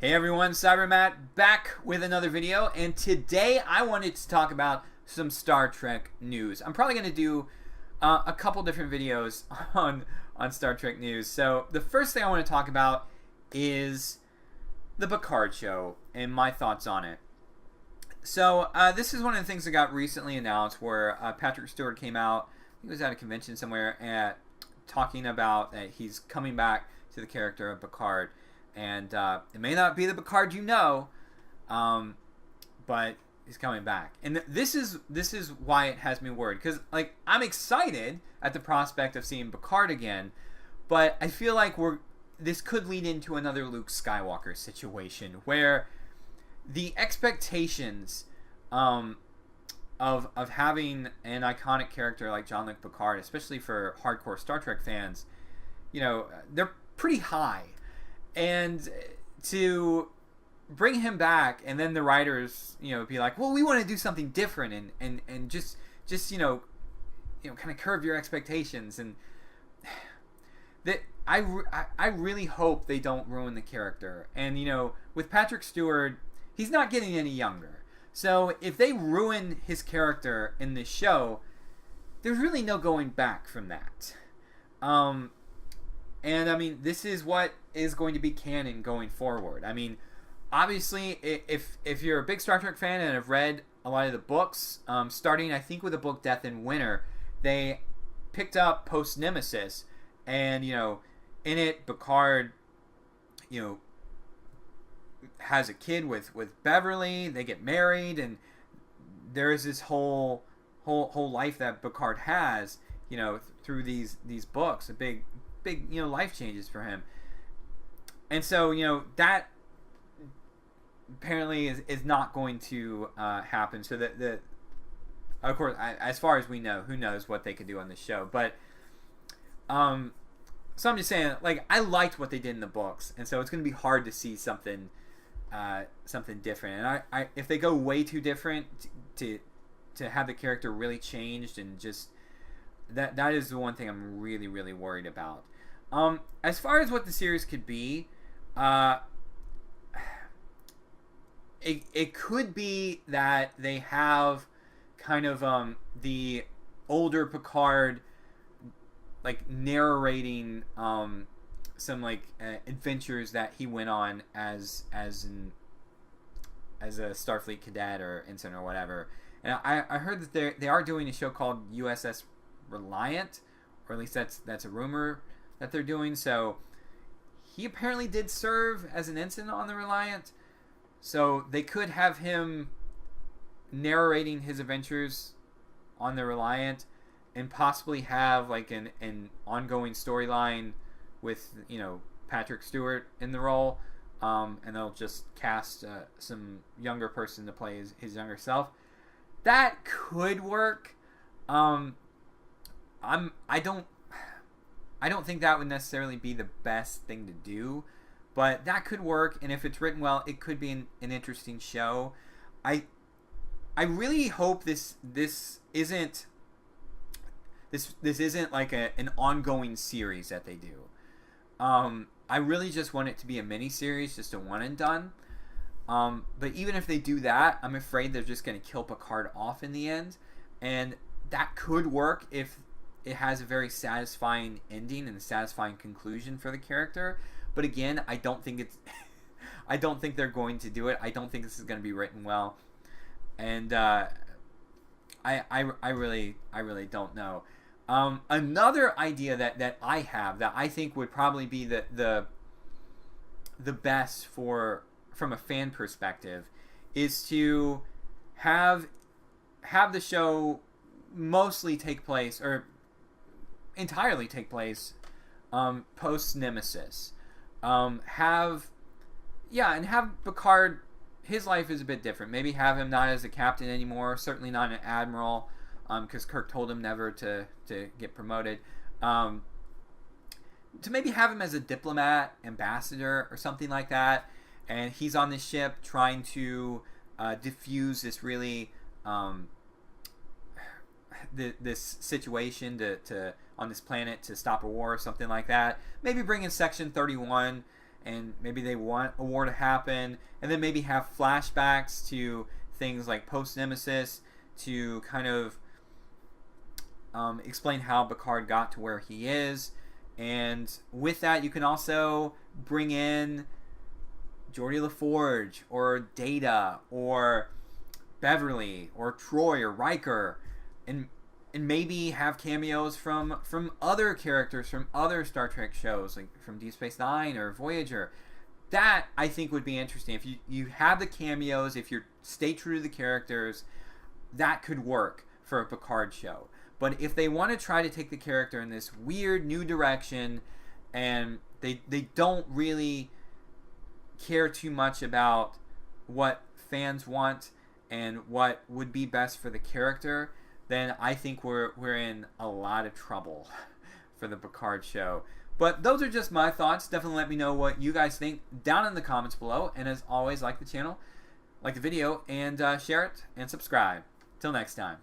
Hey everyone, CyberMatt back with another video, and today I wanted to talk about some Star Trek news. I'm probably going to do a couple different videos on Star Trek news. So the first thing I want to talk about is the Picard show and my thoughts on it. So this is one of the things that got recently announced, where Patrick Stewart came out. He was at a convention somewhere talking about that he's coming back to the character of Picard. And it may not be the Picard you know, but he's coming back. And this is why it has me worried, because like I'm excited at the prospect of seeing Picard again, but I feel like this could lead into another Luke Skywalker situation where the expectations of having an iconic character like jean-luc Picard, especially for hardcore Star Trek fans, you know, they're pretty high. And to bring him back, and then the writers, you know, be like, well, we want to do something different, and just you know, kind of curb your expectations, and that I really hope they don't ruin the character. And you know, with Patrick Stewart, he's not getting any younger, so if they ruin his character in this show, there's really no going back from that. And I mean, this is what is going to be canon going forward. I mean, obviously, if you're a big Star Trek fan and have read a lot of the books, starting I think with the book Death in Winter, they picked up post Nemesis, and you know, in it, Picard, you know, has a kid with Beverly. They get married, and there is this whole life that Picard has, you know, through these books. A big you know, life changes for him. And so, you know, that apparently is not going to happen. So that of course, as far as we know, who knows what they could do on the show. But so I'm just saying, like, I liked what they did in the books, and so it's going to be hard to see something different. And I if they go way too different to have the character really changed, and just that is the one thing I'm really worried about. As far as what the series could be, it could be that they have kind of the older Picard like narrating some like adventures that he went on as a Starfleet cadet or ensign or whatever. And I heard that they are doing a show called USS Reliant, or at least that's a rumor that they're doing. So he apparently did serve as an ensign on the Reliant, so they could have him narrating his adventures on the Reliant, and possibly have like an ongoing storyline with, you know, Patrick Stewart in the role, and they'll just cast some younger person to play his younger self. That could work. I don't think that would necessarily be the best thing to do, but that could work, and if it's written well, it could be an interesting show. I really hope this isn't like an ongoing series that they do. I really just want it to be a mini series, just a one and done. But even if they do that, I'm afraid they're just going to kill Picard off in the end, and that could work if it has a very satisfying ending and a satisfying conclusion for the character. But again, I don't think I don't think they're going to do it. I don't think this is going to be written well, and I really don't know. Another idea that I have that I think would probably be the best from a fan perspective is to have the show mostly take place, or entirely take place, post Nemesis. Have Picard, his life is a bit different. Maybe have him not as a captain anymore, certainly not an admiral, because Kirk told him never to get promoted. To maybe have him as a diplomat, ambassador, or something like that, and he's on this ship trying to diffuse this really this situation to on this planet to stop a war or something like that. Maybe bring in Section 31 and maybe they want a war to happen, and then maybe have flashbacks to things like post-Nemesis to kind of explain how Picard got to where he is. And with that, you can also bring in Geordi LaForge or Data or Beverly or Troy or Riker, and maybe have cameos from other characters from other Star Trek shows, like from Deep Space Nine or Voyager. That, I think, would be interesting. If you have the cameos, if you stay true to the characters, that could work for a Picard show. But if they want to try to take the character in this weird new direction, and they don't really care too much about what fans want and what would be best for the character, then I think we're in a lot of trouble for the Picard show. But those are just my thoughts. Definitely let me know what you guys think down in the comments below. And as always, like the channel, like the video, and share it and subscribe. Till next time.